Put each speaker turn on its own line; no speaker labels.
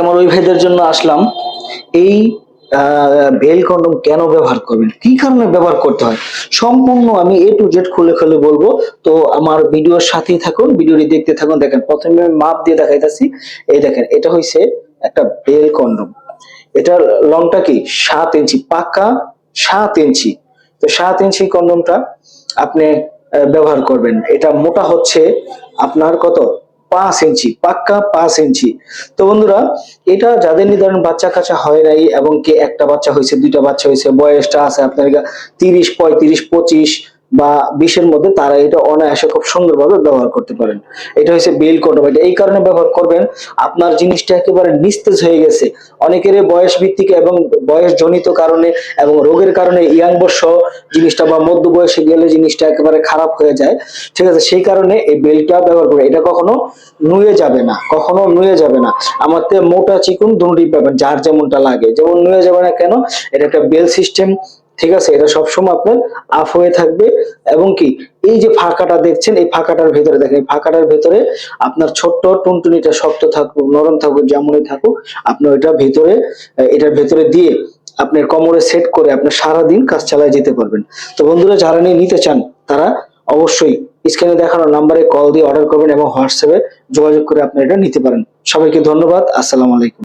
আমার ওই ভাইদের জন্য আসলাম। এই বেল কন্ডম কেন ব্যবহার করবেন, কি কারণে ব্যবহার করতে হয়, সম্পূর্ণ আমি এ টু জেড খুলে খুলে বলবো। তো আমার ভিডিওর সাথেই থাকুন, ভিডিওটি দেখতে থাকুন। দেখেন, প্রথমে আমি মাপ দিয়ে দেখাইতেছি। এই দেখেন, এটা হইছে একটা বেল কন্ডম। এটার লংটা কি 7 ইঞ্চি, পাকা 7 ইঞ্চি। তো 7 ইঞ্চি কন্ডমটা আপনি ব্যবহার করবেন। এটা মোটা হচ্ছে আপনার কত, 5 ইঞ্চি, পাক্কা 5 ইঞ্চি। তো বন্ধুরা, এটা যাদের নির্ধারণ বাচ্চা কাচ্চা হয় নাই, এবং কি একটা বাচ্চা হয়েছে, দুইটা বাচ্চা হয়েছে, বয়সটা আছে আপনার 30, 35, 25 বা 20-এর মধ্যে, তারা এটা অনায়াসে খুব সুন্দরভাবে ব্যবহার করতে পারেন। এটা হচ্ছে বেল কন্ডম। এটা এই কারণে ব্যবহার করবেন, আপনার জিনিসটা একেবারে নিস্তেজ হয়ে গেছে। অনেকের বয়স ভিত্তিক এবং বয়স জনিত কারণে এবং রোগের কারণে ইয়াং বয়স জিনিসটা বা মধ্য বয়সে গেলে জিনিসটা একেবারে খারাপ হয়ে যায়। ঠিক আছে, সেই কারণে এই বেলটা ব্যবহার করে। এটা কখনো নুয়ে যাবে না, কখনো নুয়ে যাবে না। আমাদের মোটা চিকুন দুটি পাবেন, যার যেমনটা লাগে, যেমন নুয়ে যাবে না কেন, এটা একটা বেল সিস্টেম। ঠিক আছে, এটা সবসময় আপনার আপ হয়ে থাকবে। এবং কি, এই যে ফাঁকাটা দেখছেন, এই ফাঁকাটার ভেতরে দেখেন, এই ফাঁকাটার ভেতরে আপনার ছোট্ট টুনটুনিটা শক্ত থাকুক, নরম থাকুক, যেমনই থাকুক, আপনি ওইটা ভেতরে, এটার ভেতরে দিয়ে আপনার কোমরে সেট করে আপনি সারাদিন কাজ চালায় যেতে পারবেন। তো বন্ধুরা, যারা নিতে চান তারা অবশ্যই স্ক্রিনে দেখানো নাম্বারে কল দিয়ে অর্ডার করবেন এবং হোয়াটসঅ্যাপে যোগাযোগ করে আপনি এটা নিতে পারেন। সবাইকে ধন্যবাদ। আসসালামু আলাইকুম।